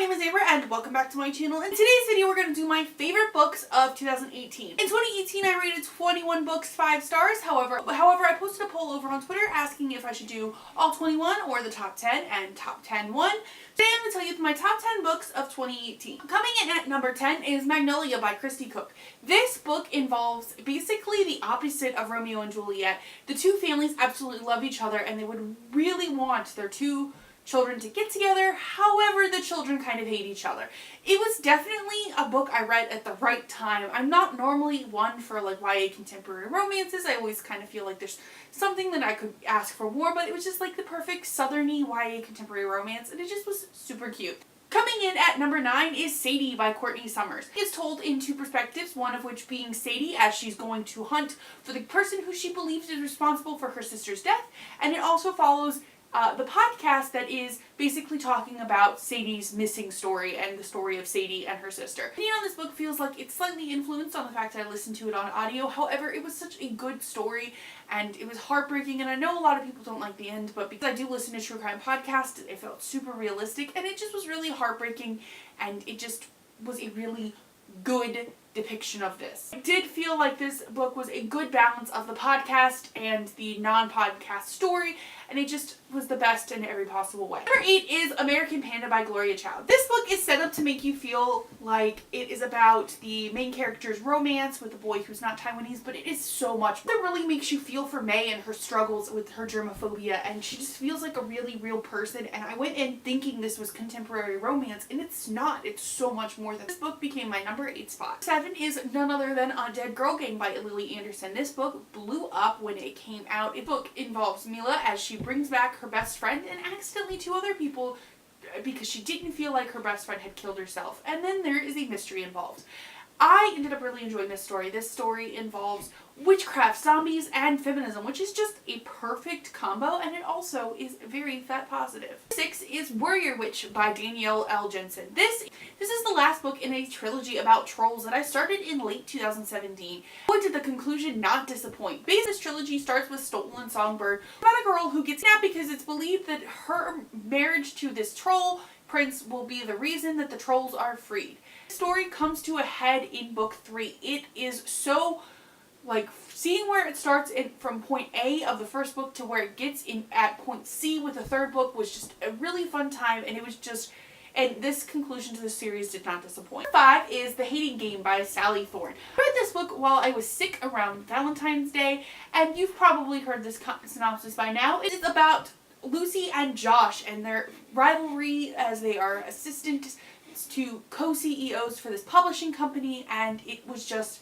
name is Amber and welcome back to my channel. In today's video we're going to do my favorite books of 2018. In 2018 I rated 21 books 5 stars. However, I posted a poll over on Twitter asking if I should do all 21 or the top 10 and top 10 won. Today I'm going to tell you my top 10 books of 2018. Coming in at number 10 is Magnolia by Christy Cook. This book involves basically the opposite of Romeo and Juliet. The two families absolutely love each other and they would really want their two children to get together. However, the children kind of hate each other. It was definitely a book I read at the right time. I'm not normally one for like YA contemporary romances. I always kind of feel like there's something that I could ask for more, but it was just like the perfect southerny YA contemporary romance and it just was super cute. Coming in at number 9 is Sadie by Courtney Summers. It's told in two perspectives, one of which being Sadie as she's going to hunt for the person who she believes is responsible for her sister's death, and it also follows the podcast that is basically talking about Sadie's missing story and the story of Sadie and her sister. Opinion on this book feels like it's slightly influenced on the fact that I listened to it on audio. However, it was such a good story and it was heartbreaking, and I know a lot of people don't like the end, but because I do listen to true crime podcasts, it felt super realistic and it just was really heartbreaking, and it just was a really good depiction of this. I did feel like this book was a good balance of the podcast and the non-podcast story, and it just was the best in every possible way. Number 8 is American Panda by Gloria Child. This book is set up to make you feel like it is about the main character's romance with a boy who's not Taiwanese, but it is so much. It really makes you feel for May and her struggles with her germophobia, and she just feels like a really real person, and I went in thinking this was contemporary romance, and it's not. It's so much more than. This book became my number 8 spot. 7 is none other than A Dead Girl Gang by Lily Anderson. This book blew up when it came out. The book involves Mila as she brings back her best friend and accidentally 2 other people because she didn't feel like her best friend had killed herself. And then there is a mystery involved. I ended up really enjoying this story. This story involves witchcraft, zombies, and feminism, which is just a perfect combo, and it also is very fat positive. 6 is Worrier Witch by Danielle L. Jensen. This is the last book in a trilogy about trolls that I started in late 2017. Boy, did the conclusion not disappoint. Basically, this trilogy starts with Stolen Songbird, about a girl who gets kidnapped because it's believed that her marriage to this troll prince will be the reason that the trolls are freed. The story comes to a head in book 3. It is so, like, seeing where it starts from point A of the first book to where it gets in at point C with the third book was just a really fun time, and it was just, and this conclusion to the series did not disappoint. 5 is The Hating Game by Sally Thorne. I read this book while I was sick around Valentine's Day, and you've probably heard this synopsis by now. It is about Lucy and Josh and their rivalry as they are assistants to co-CEOs for this publishing company, and it was just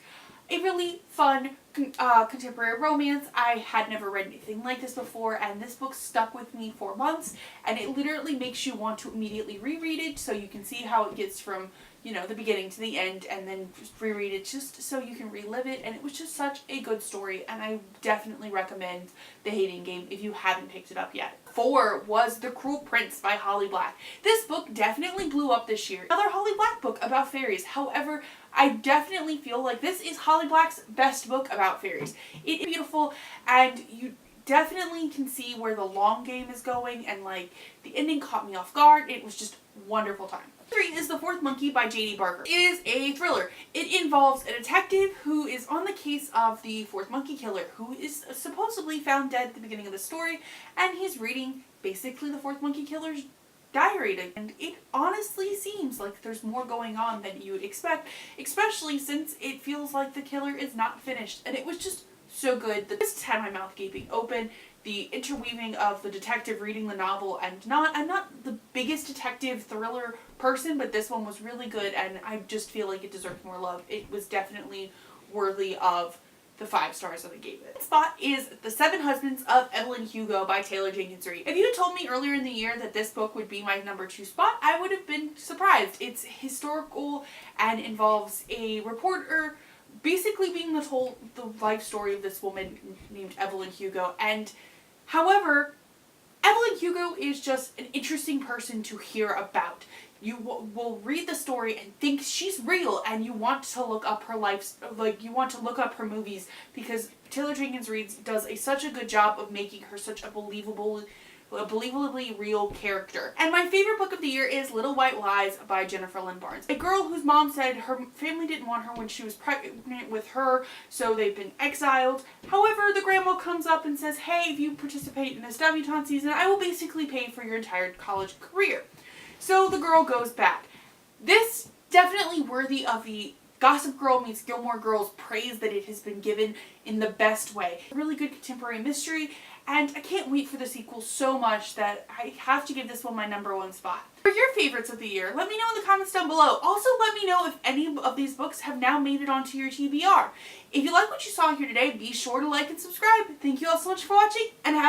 a really fun contemporary romance. I had never read anything like this before, and this book stuck with me for months, and it literally makes you want to immediately reread it so you can see how it gets from, you know, the beginning to the end, and then just reread it just so you can relive it. And it was just such a good story, and I definitely recommend The Hating Game if you haven't picked it up yet. 4 was The Cruel Prince by Holly Black. This book definitely blew up this year. Another Holly Black book about fairies. However, I definitely feel like this is Holly Black's best book about fairies. It is beautiful, and you definitely can see where the long game is going, and like the ending caught me off guard. It was just a wonderful time. 3 is The Fourth Monkey by J.D. Barker. It is a thriller. It involves a detective who is on the case of the fourth monkey killer, who is supposedly found dead at the beginning of the story, and he's reading basically the fourth monkey killer's diary, and it honestly seems like there's more going on than you would expect, especially since it feels like the killer is not finished, and it was just so good. This had my mouth gaping open. The interweaving of the detective reading the novel and I'm not the biggest detective thriller person, but this one was really good, and I just feel like it deserves more love. It was definitely worthy of the 5 stars that I gave it. Spot is The 7 Husbands of Evelyn Hugo by Taylor Jenkins Reid. If you had told me earlier in the year that this book would be my number 2 spot, I would have been surprised. It's historical and involves a reporter basically being the life story of this woman named Evelyn Hugo. And however, Evelyn Hugo is just an interesting person to hear about. You will read the story and think she's real, and you want to look up her life, like you want to look up her movies, because Taylor Jenkins Reid does such a good job of making her such a believable a believably real character. And my favorite book of the year is Little White Lies by Jennifer Lynn Barnes. A girl whose mom said her family didn't want her when she was pregnant with her, so they've been exiled. However, the grandma comes up and says, hey, if you participate in this debutante season, I will basically pay for your entire college career. So the girl goes back. This definitely worthy of the Gossip Girl meets Gilmore Girls praise that it has been given in the best way. Really good contemporary mystery, and I can't wait for the sequel so much that I have to give this one my #1 spot. For your favorites of the year, let me know in the comments down below. Also, let me know if any of these books have now made it onto your TBR. If you like what you saw here today, be sure to like and subscribe. Thank you all so much for watching, and have a